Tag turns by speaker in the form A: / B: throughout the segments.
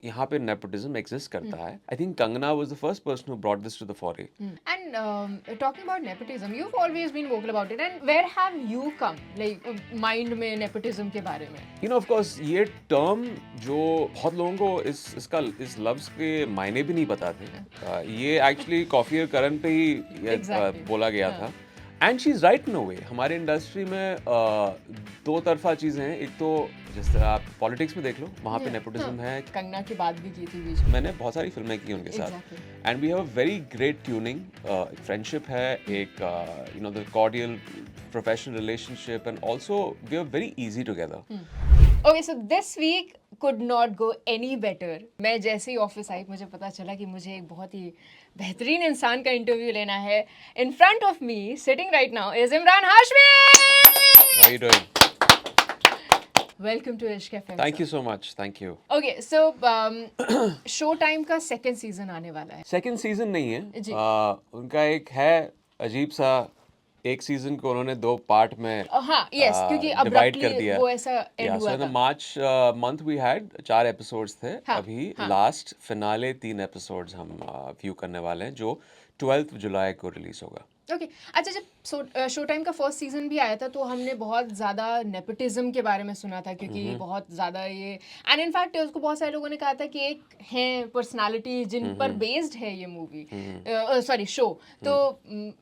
A: यहाँ पे nepotism exist करता है. I think Kangana was the first person who brought this to the foray.
B: And talking about nepotism, you've always been vocal about it. And where have you come, like mind में nepotism के बारे में?
A: You know, of course, ये term जो बहुत लोगों को इस लफ्ज़ के मायने भी नहीं पता थे. ये actually कॉफी और करण पे ही
B: Exactly.
A: बोला गया था. And she is right in a way. हमारे इंडस्ट्री में दो तरफा चीज़ें हैं. एक तो जिस तरह आप पॉलिटिक्स में देख लो, वहाँ पे नेपोटिज्म है.
B: कंगना की बात भी की थी बीच में.
A: मैंने बहुत सारी फिल्में की उनके साथ. And we have a very great tuning. Friendship है, एक you know the cordial professional relationship, and also we are very easy together.
B: Okay, so this week could not go any better. मैं जैसे ही ऑफिस आई मुझे पता चला कि मुझे एक बहुत ही बेहतरीन इंसान का इंटरव्यू लेना है. In front of me, sitting right now, is Imran Hashmi.
A: How are you doing?
B: Welcome to Ishq FM.
A: Thank you so much. Thank you.
B: Okay, so show time का सेकंड सीजन आने वाला है.
A: Second season नहीं है.
B: जी.
A: उनका एक है अजीब सा, एक सीजन को उन्होंने दो पार्ट में
B: हाँ, yes, क्योंकि
A: डिवाइड कर दिया.
B: वो ऐसा एंड हुआ
A: सो
B: था.
A: In March month we had 4 episodes थे. अभी लास्ट फिनाले 3 एपिसोड्स हम व्यू करने वाले हैं, जो 12 जुलाई को रिलीज होगा.
B: ओके, अच्छा, जब शो टाइम का फर्स्ट सीजन भी आया था तो हमने बहुत ज़्यादा नेपोटिज्म के बारे में सुना था, क्योंकि बहुत ज़्यादा ये, एंड इनफैक्ट उसको बहुत सारे लोगों ने कहा था कि एक हैं पर्सनालिटी जिन पर बेस्ड है ये मूवी, सॉरी शो. तो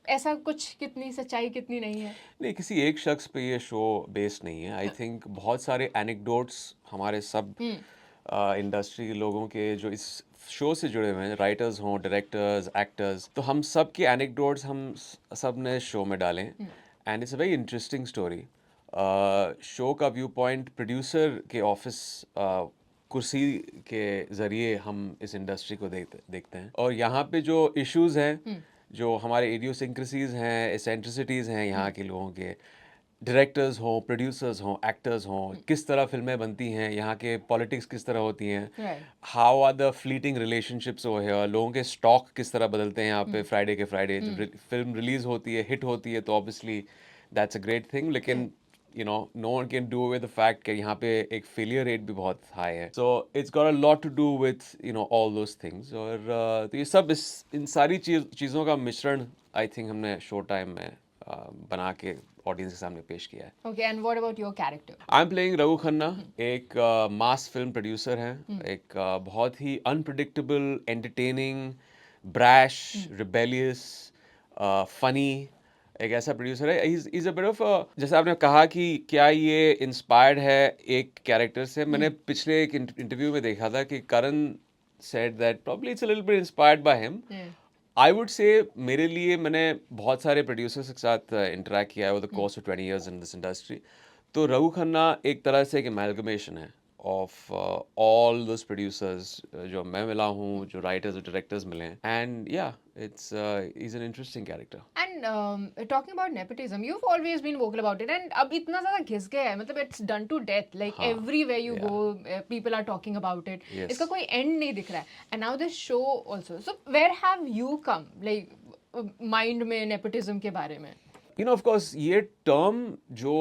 B: ऐसा कुछ, कितनी सच्चाई कितनी नहीं है?
A: नहीं, किसी एक शख्स पे ये शो बेस्ड नहीं है. आई थिंक बहुत सारे एनेक्डोट्स हमारे सब इंडस्ट्री के लोगों के जो इस शो से जुड़े हुए हैं, राइटर्स हों, डायरेक्टर्स, एक्टर्स, तो हम सब के एनेक्डोट्स हम सब ने शो में डालें. And it's a very interesting story. Show का व्यू पॉइंट प्रोड्यूसर के ऑफिस कुर्सी के ज़रिए हम इस इंडस्ट्री को देखते हैं. और यहाँ पे जो इश्यूज़ हैं, जो हमारे इडियोसिंक्रेसीज हैं, एसेंट्रिसिटीज़ हैं यहाँ के लोगों के, डायरेक्टर्स हों, प्रोड्यूसर्स हों, एक्टर्स हों, किस तरह फिल्में बनती हैं, यहाँ के पॉलिटिक्स किस तरह होती हैं, how are the fleeting relationships over here, लोगों के स्टॉक किस तरह बदलते हैं यहाँ पे फ्राइडे के फ्राइडे. फिल्म रिलीज होती है, हिट होती है, तो obviously that's a great thing. लेकिन you know, no one can do away with the fact कि यहाँ पे एक failure rate भी बहुत high है. So it's got a lot to do with, you know, all those things. और तो ये सब इन सारी चीज़ों का मिश्रण I think हमने शो टाइम में बना के ऑडियंस के सामने पेश किया है.
B: Okay, and what about your character?
A: I'm playing Raghu Khanna, एक मास फिल्म प्रोड्यूसर हैं, एक बहुत ही unpredictable, entertaining, brash, rebellious, funny एक ऐसा प्रोड्यूसर है. इज अ बिट ऑफ, जैसे आपने कहा कि क्या ये इंस्पायर्ड है एक कैरेक्टर से. मैंने पिछले एक इंटरव्यू में देखा था कि Karan said that probably it's a little bit inspired by him. I would say मेरे लिए, मैंने बहुत सारे प्रोड्यूसर्स के साथ इंटरेक्ट किया है over the course of 20 years in this industry. तो रघु खन्ना एक तरह से एक एमैल्गमेशन है ऑफ ऑल दोस प्रोड्यूसर्स जो मैं मिला हूँ, जो राइटर्स और डायरेक्टर्स मिले हैं. एंड या it's is an interesting character.
B: And talking about nepotism, you've always been vocal about it, and अब इतना ज़्यादा घिस गया है, मतलब it's done to death. Like everywhere you go, people are talking about it.
A: Yes.
B: इसका कोई end नहीं दिख रहा है. And now this show also. So where have you come, like mind में nepotism के बारे में?
A: You know, of course, ये term जो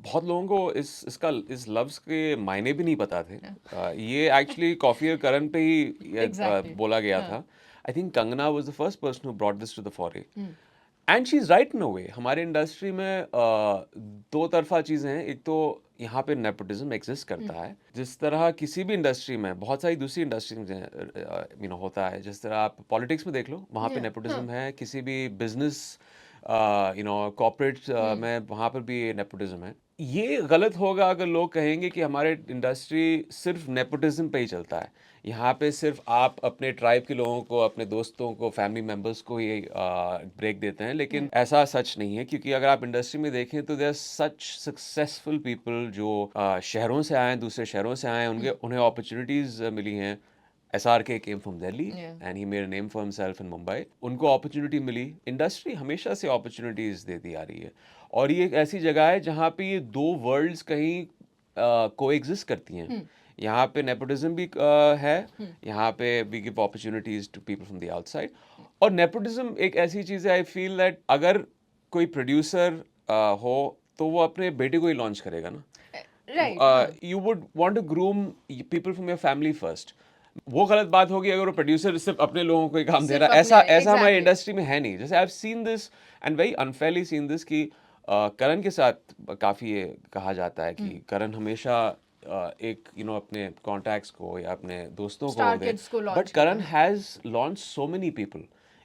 A: बहुत लोगों को इस लफ्ज़ के मायने भी नहीं पता थे. ये एक्चुअली कॉफी और करण पे ही बोला गया था. I think Kangana was the first person who brought this to the fore. And she is right in a way. हमारे इंडस्ट्री में दो तरफा चीज़ें हैं. एक तो यहाँ पे नेपोटिज्म एग्जिस्ट करता है, जिस तरह किसी भी इंडस्ट्री में, बहुत सारी दूसरी इंडस्ट्री में यू नो होता है. जिस तरह आप पॉलिटिक्स में देख लो, वहाँ पे नेपोटिज्म है. किसी भी बिजनेस यू नो कॉर्पोरेट में, वहाँ पर भी नेपोटिज्म है. ये गलत होगा अगर लोग कहेंगे कि हमारे इंडस्ट्री सिर्फ नेपोटिज्म पे ही चलता है. यहाँ पे सिर्फ आप अपने ट्राइब के लोगों को, अपने दोस्तों को, फैमिली मेम्बर्स को ही ब्रेक देते हैं. लेकिन ऐसा सच नहीं है, क्योंकि अगर आप इंडस्ट्री में देखें तो there are such successful people जो शहरों से आए हैं, दूसरे शहरों से आए हैं, उन्हें अपॉर्चुनिटीज़ मिली हैं. SRK came from Delhi and he made a name for himself in Mumbai. उनको अपॉर्चुनिटी मिली. इंडस्ट्री हमेशा से अपॉर्चुनिटीज़ देती आ रही है, और ये एक ऐसी जगह है जहाँ पे ये दो वर्ल्ड्स कहीं कोएग्जिस्ट करती हैं. यहाँ पे नेपोटिज्म भी है, यहाँ पे we give opportunities to people from the outside. और नेपोटिज्म एक ऐसी चीज़ है, आई फील दैट अगर कोई प्रोड्यूसर हो तो वो अपने बेटे को ही लॉन्च करेगा ना.
B: Right,
A: you would want to groom people from your family first. वो गलत बात होगी अगर वो प्रोड्यूसर सिर्फ अपने लोगों को ही काम दे
B: सिर्फ
A: रहा है. ऐसा
B: अपने,
A: ऐसा हमारी
B: exactly.
A: इंडस्ट्री में है नहीं. जैसे I have seen this and very unfairly seen this कि करण के साथ काफ़ी ये कहा जाता है कि करण हमेशा एक अपने कॉन्टैक्ट्स को या अपने दोस्तों को
B: Star
A: दे.
B: kids को launch
A: बट
B: करता
A: Karan has launch so many people.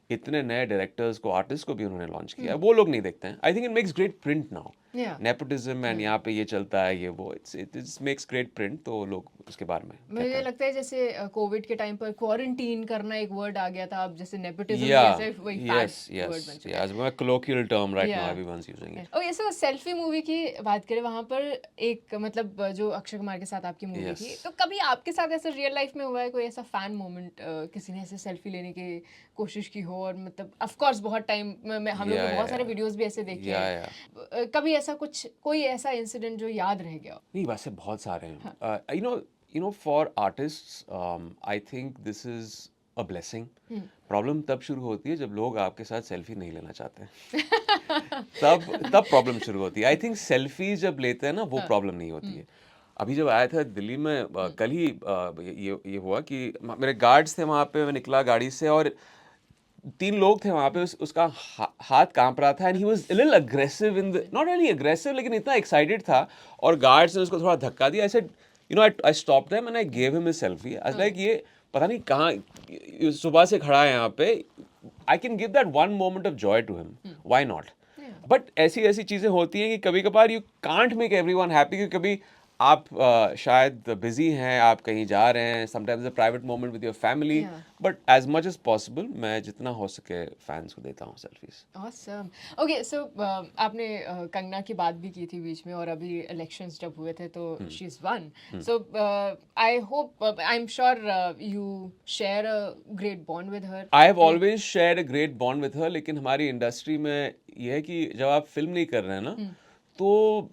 A: इतने नए डायरेक्टर्स को, आर्टिस्ट को भी उन्होंने लॉन्च किया. वो लोग नहीं देखते हैं. I think it makes great print now.
B: Yeah.
A: Nepotism and यहाँ पे ये चलता है, ये वो, इट मेक्स ग्रेट प्रिंट. तो लोग उसके बारे में
B: मुझे लगता है जैसे कोविड के टाइम पर क्वारंटीन करना एक वर्ड आ गया था, अब जैसे नेपोटिज्म
A: Yeah,
B: जैसे वही
A: yes,
B: फैड वर्ड बन
A: yes,
B: चुका है.
A: yes. A colloquial term right now,
B: Yeah.
A: everyone's using it.
B: Okay, so selfie movie की बात करें, वहां पर एक मतलब जो अक्षय कुमार के साथ आपकी मूवी
A: Yes.
B: थी, तो कभी आपके साथ ऐसा रियल लाइफ में हुआ है कोई ऐसा फैन मोमेंट, किसी ने ऐसे सेल्फी लेने की कोशिश की हो? और मतलब ऑफ कोर्स बहुत टाइम में हम लोग ने
A: Yeah,
B: बहुत सारे
A: yeah.
B: वीडियोस भी ऐसे देखे
A: Yeah,
B: हैं.
A: yeah.
B: कभी ऐसा कुछ कोई ऐसा इंसिडेंट जो याद रह गया हो?
A: नहीं, वैसे बहुत सारे हैं. You know, for artists, I think this is a blessing. Problem तब शुरू होती है जब लोग आपके साथ सेल्फी नहीं लेना चाहते हैं. तब प्रॉब्लम शुरू होती है. आई थिंक सेल्फी जब लेते हैं ना, वो प्रॉब्लम नहीं होती है. अभी जब आया था दिल्ली में, कल ही ये हुआ कि मेरे गार्ड्स थे वहाँ पे. मैं निकला गाड़ी से और 3 लोग थे वहाँ पे. उसका हाथ कांप रहा था and he was a little aggressive in the, not really aggressive, लेकिन इतना एक्साइटेड था. और गार्ड्स ने उसको थोड़ा धक्का दिया. I said, I stopped them and I gave him his selfie. I was like, ये पता नहीं कहाँ सुबह से खड़ा है यहाँ पे. I can give that one moment of joy to him, why not. But ऐसी चीज़ें होती हैं कि कभी कभार you can't make everyone happy. क्योंकि कभी आप शायद बिजी हैं, आप कहीं जा रहे हैं, sometimes a private moment with your family. But as much as possible मैं जितना हो सके फैंस को देता हूँ सेल्फीज.
B: Awesome. Okay, so आपने कंगना की बात भी की थी बीच में, और अभी इलेक्शंस जब हुए थे तो she's won. So I hope, I'm sure you share a great bond with her.
A: I have always shared a great bond with her. लेकिन हमारी इंडस्ट्री में ये है कि जब आप फिल्म नहीं कर रहे हैं ना, तो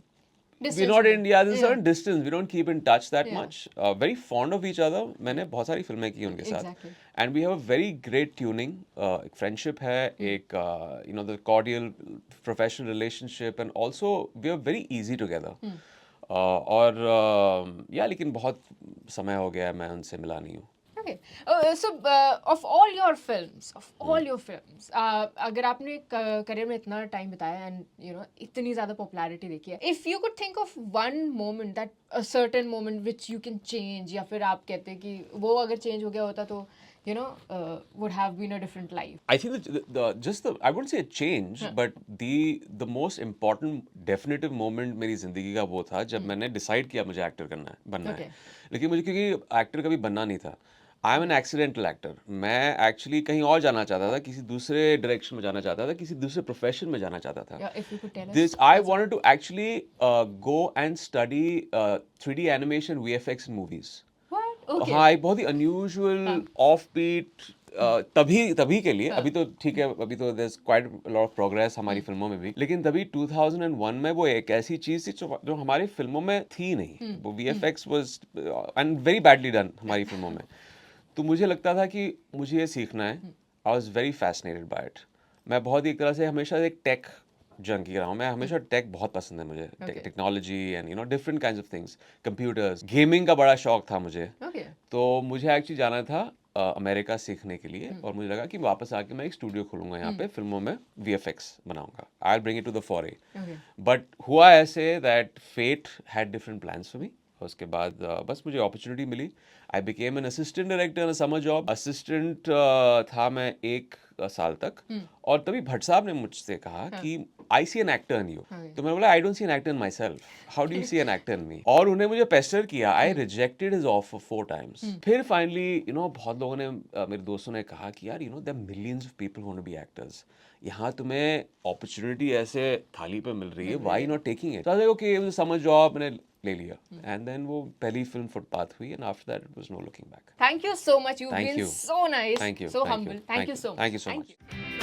A: we're not in, there's a certain distance. We don't keep in touch that much. Very fond of each other. मैंने बहुत सारी फिल्में की उनके साथ.
B: Exactly.
A: And we have a very great tuning. एक friendship है, एक the cordial professional relationship, and also we are very easy together. और या लेकिन बहुत समय हो गया है, मैं उनसे मिला नहीं हूँ.
B: Okay. So of all your films, अगर आपने करियर में इतना टाइम बताया and इतनी ज़्यादा पॉपुलैरिटी देखी है, if you could think of one moment, that a certain moment which you can change, या फिर आप कहते हैं कि वो अगर चेंज हो गया होता तो would have been a different life.
A: I think I wouldn't say a change, but the most important definitive moment मेरी जिंदगी का वो था जब मैंने डिसाइड किया मुझे एक्टर बनना है. लेकिन मुझे क्योंकि एक्टर कभी बनना नहीं था. I am an accidental actor. मैं एक्चुअली कहीं और जाना चाहता था, किसी दूसरे डायरेक्शन में जाना चाहता था, किसी दूसरे प्रोफेशन में जाना चाहता था.
B: If you could tell us.
A: This I wanted to actually go and study 3D animation, VFX in movies.
B: What? Okay.
A: हाँ, एक बहुत ही अनयूजुअल ऑफ बीट तभी के लिए. अभी तो ठीक है, अभी तो there's quite a lot of progress हमारी फिल्मों में भी. लेकिन तभी 2001 में वो एक ऐसी चीज थी जो हमारी फिल्मों में थी नहीं. वो VFX was and very badly done हमारी फिल्मों में. तो मुझे लगता था कि मुझे ये सीखना है. I was very fascinated by it. मैं बहुत ही एक तरह से हमेशा एक टेक जंकी रहा हूँ. मैं हमेशा टेक बहुत पसंद है मुझे. Technology and different kinds of things. Computers, gaming का बड़ा शौक था मुझे. तो मुझे एक्चुअली जाना था अमेरिका सीखने के लिए. और मुझे लगा कि वापस आके मैं एक स्टूडियो खोलूंगा यहाँ पे, फिल्मों में VFX बनाऊंगा. I will bring it to the fore. But हुआ ऐसे that fate had different plans for me. उसके बाद बस मुझे अपॉर्चुनिटी मिली. I became an assistant director in a summer job. Assistant था मैं 1 साल तक. और तभी भट्ट साहब ने मुझसे कहा कि I see an actor in you. तो मैंने बोला, I don't see an actor in myself. How do you see an actor in me? और उन्हें मुझे पेस्टर किया. I rejected his offer 4 times. फिर फाइनली बहुत लोगों ने, मेरे दोस्तों ने कहा कि यार there are millions of people who want to be actors. यहाँ तुम्हें अपॉर्चुनिटी ऐसे थाली पे मिल रही है, why not taking it? Okay, summer job मैंने ले लिया. एंड देन वो पहली फिल्म फुटपाथ हुई. And after that it was no looking back.
B: Thank you so much. You've
A: Thank
B: been
A: you.
B: so nice.
A: Thank you.
B: So
A: Thank
B: humble.
A: you.
B: Thank you so much.
A: Thank you so much.